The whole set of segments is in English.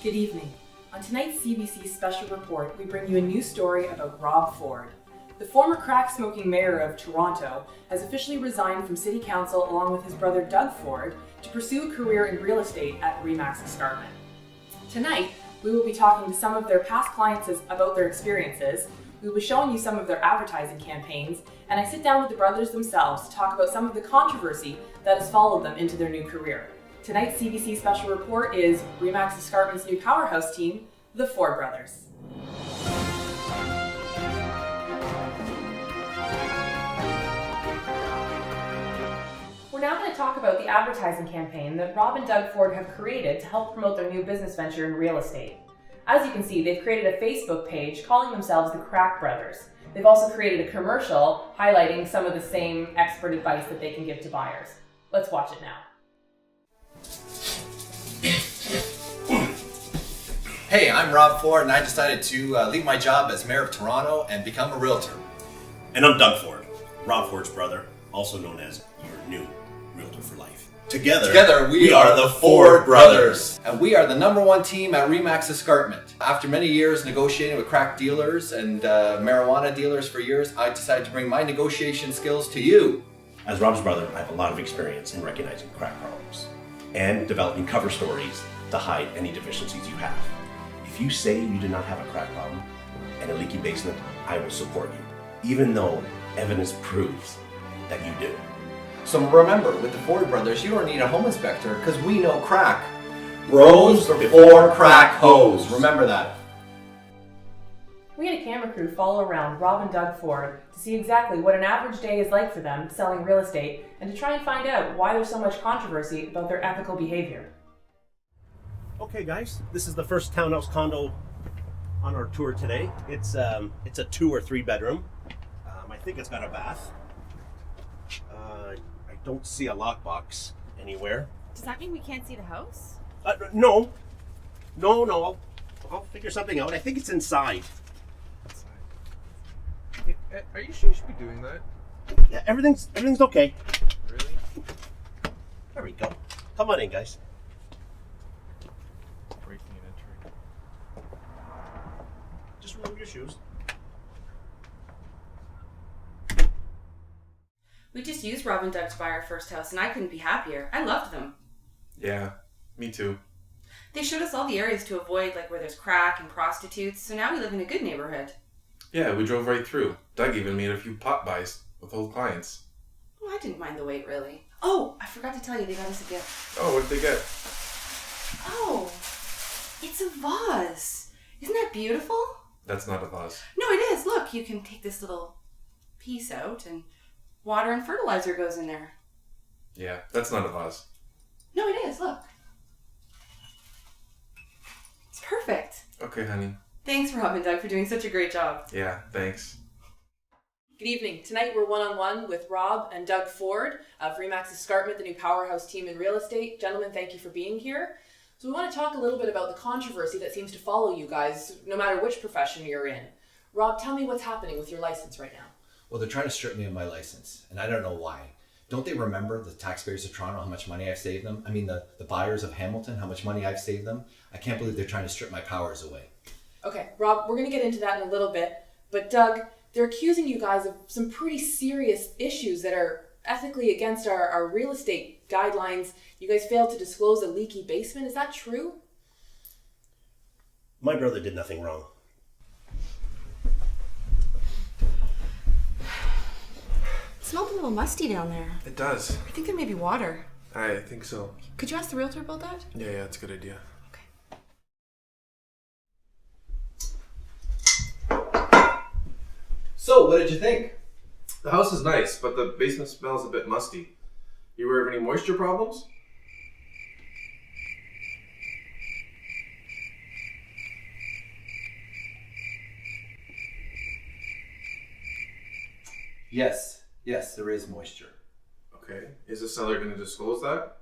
Good evening. On tonight's CBC Special Report, we bring you a new story about Rob Ford. The former crack-smoking mayor of Toronto has officially resigned from City Council along with his brother Doug Ford to pursue a career in real estate at Remax Escarpment. Tonight, we will be talking to some of their past clients about their experiences. We will be showing you some of their advertising campaigns, and I sit down with the brothers themselves to talk about some of the controversy that has followed them into their new career. Tonight's CBC Special Report is Remax Escarpment's new powerhouse team, the Ford brothers. We're now going to talk about the advertising campaign that Rob and Doug Ford have created to help promote their new business venture in real estate. As you can see, they've created a Facebook page calling themselves the Crack Brothers. They've also created a commercial highlighting some of the same expert advice that they can give to buyers. Let's watch it now. Hey, I'm Rob Ford, and I decided to leave my job as mayor of Toronto and become a realtor. And I'm Doug Ford, Rob Ford's brother, also known as your new realtor for life. Together we are the Ford brothers. And we are the #1 team at Remax Escarpment. After many years negotiating with crack dealers and marijuana dealers for years, I decided to bring my negotiation skills to you. As Rob's brother, I have a lot of experience in recognizing crack problems and developing cover stories to hide any deficiencies you have. If you say you do not have a crack problem and a leaky basement, I will support you, even though evidence proves that you do. So remember, with the Ford brothers, you don't need a home inspector because we know crack. Rose before crack hose. Remember that. We had a camera crew follow around Rob and Doug Ford to see exactly what an average day is like for them selling real estate and to try and find out why there's so much controversy about their ethical behavior. Okay guys, this is the first townhouse condo on our tour today. It's a 2 or 3 bedroom. I think it's got a bath. I don't see a lockbox anywhere. Does that mean we can't see the house? No. I'll figure something out. I think it's inside. Hey, are you sure you should be doing that? Yeah, everything's okay. Really? There we go. Come on in, guys. Breaking and entering. Just remove your shoes. We just used Rob and Doug to buy our first house, and I couldn't be happier. I loved them. Yeah, me too. They showed us all the areas to avoid, like where there's crack and prostitutes, so now we live in a good neighborhood. Yeah, we drove right through. Doug even made a few pot buys with old clients. Oh, I didn't mind the wait, really. Oh, I forgot to tell you, they got us a gift. Oh, what did they get? Oh, it's a vase. Isn't that beautiful? That's not a vase. No, it is. Look, you can take this little piece out, and water and fertilizer goes in there. Yeah, that's not a vase. No, it is. Look. It's perfect. Okay, honey. Thanks, Rob and Doug, for doing such a great job. Yeah, thanks. Good evening. Tonight we're one-on-one with Rob and Doug Ford of Remax Escarpment, the new powerhouse team in real estate. Gentlemen, thank you for being here. So we want to talk a little bit about the controversy that seems to follow you guys, no matter which profession you're in. Rob, tell me what's happening with your license right now. Well, they're trying to strip me of my license, and I don't know why. Don't they remember the taxpayers of Toronto, how much money I've saved them? I mean, the buyers of Hamilton, how much money I've saved them? I can't believe they're trying to strip my powers away. Okay, Rob, we're going to get into that in a little bit, but Doug, they're accusing you guys of some pretty serious issues that are ethically against our real estate guidelines. You guys failed to disclose a leaky basement. Is that true? My brother did nothing wrong. It smelled a little musty down there. It does. I think there may be water. I think so. Could you ask the realtor about that? Yeah, it's a good idea. So, what did you think? The house is nice, but the basement smells a bit musty. You aware of any moisture problems? Yes, there is moisture. Okay. Is the seller going to disclose that?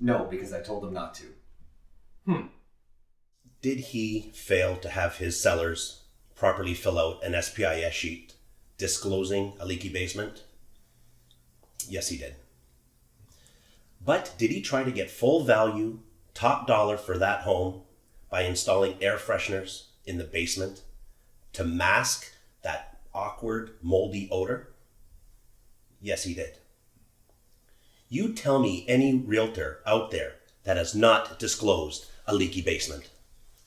No, because I told him not to. Did he fail to have his sellers properly fill out an SPIS sheet disclosing a leaky basement? Yes, he did. But did he try to get full value, top dollar for that home by installing air fresheners in the basement to mask that awkward, moldy odor? Yes, he did. You tell me any realtor out there that has not disclosed a leaky basement.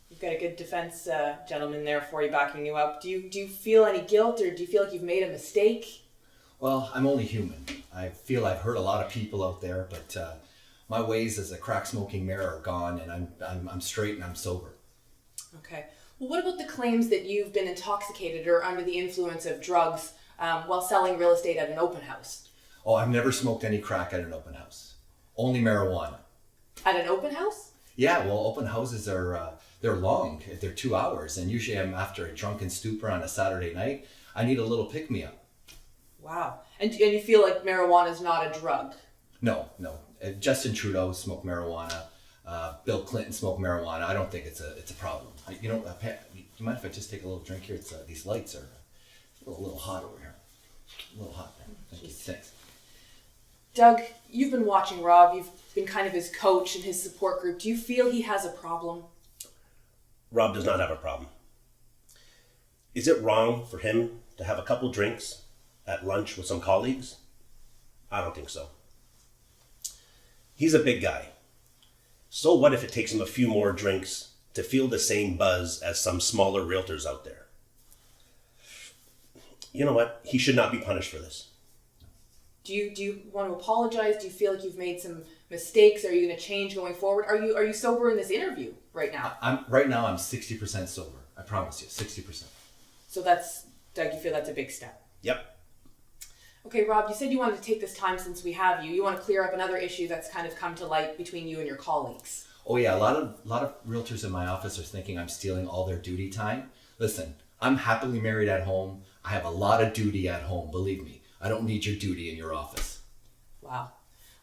You've got a good defense gentleman there for you, backing you up. Do you feel any guilt, or do you feel like you've made a mistake? Well, I'm only human. I feel I've hurt a lot of people out there, but my ways as a crack-smoking mayor are gone, and I'm straight and I'm sober. Okay. Well, what about the claims that you've been intoxicated or under the influence of drugs while selling real estate at an open house? Oh, I've never smoked any crack at an open house. Only marijuana. At an open house? Yeah, well, open houses are they're long. They're 2 hours, and usually I'm after a drunken stupor on a Saturday night. I need a little pick-me-up. Wow. And you feel like marijuana is not a drug? No. Justin Trudeau smoked marijuana. Bill Clinton smoked marijuana. I don't think it's a problem. You mind if I just take a little drink here? It's these lights are a little hot over here. A little hot. Thank you. Thanks. Doug, you've been watching Rob. You've been kind of his coach and his support group. Do you feel he has a problem? Rob does not have a problem. Is it wrong for him to have a couple drinks at lunch with some colleagues? I don't think so. He's a big guy. So what if it takes him a few more drinks to feel the same buzz as some smaller realtors out there? You know what? He should not be punished for this. Do you want to apologize? Do you feel like you've made some mistakes? Are you going to change going forward? Are you sober in this interview right now? I'm 60% sober. I promise you, 60%. So that's, Doug, you feel that's a big step? Yep. Okay, Rob, you said you wanted to take this time since we have you. You want to clear up another issue that's kind of come to light between you and your colleagues. Oh yeah, a lot of realtors in my office are thinking I'm stealing all their duty time. Listen, I'm happily married at home. I have a lot of duty at home, believe me. I don't need your duty in your office. Wow.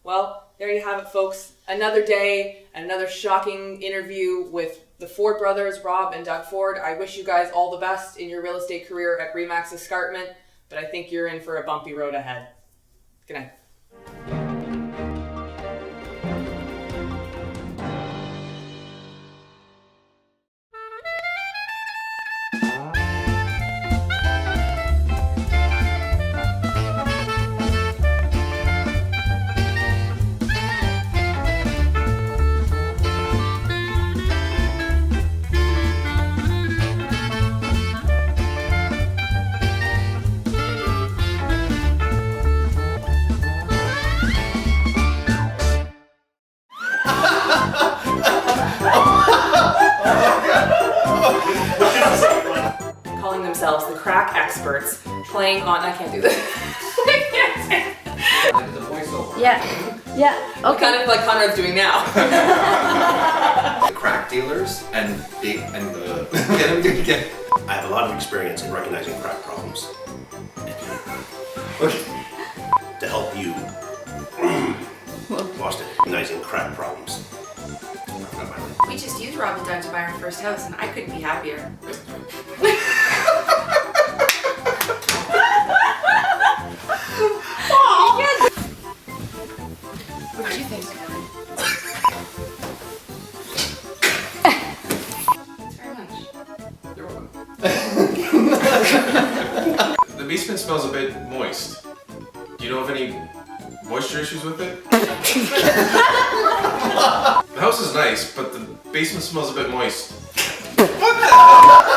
Well, there you have it, folks. Another day, another shocking interview with the Ford brothers, Rob and Doug Ford. I wish you guys all the best in your real estate career at RE/MAX Escarpment, but I think you're in for a bumpy road ahead. Good night. Calling themselves the crack experts, playing on... I can't do this. I can't say it. Like the voiceover. Yeah. Okay. Kind of like Conrad's doing now. The crack dealers and big and get I have a lot of experience in recognizing crack problems. To help you lost it, recognizing crack problems. We just used Rob and Doug to buy our first house, and I couldn't be happier. What did you think? Thanks very much. You're welcome. The basement smells a bit moist. Do you know of any moisture issues with it? The house is nice, but the basement smells a bit moist. Come on!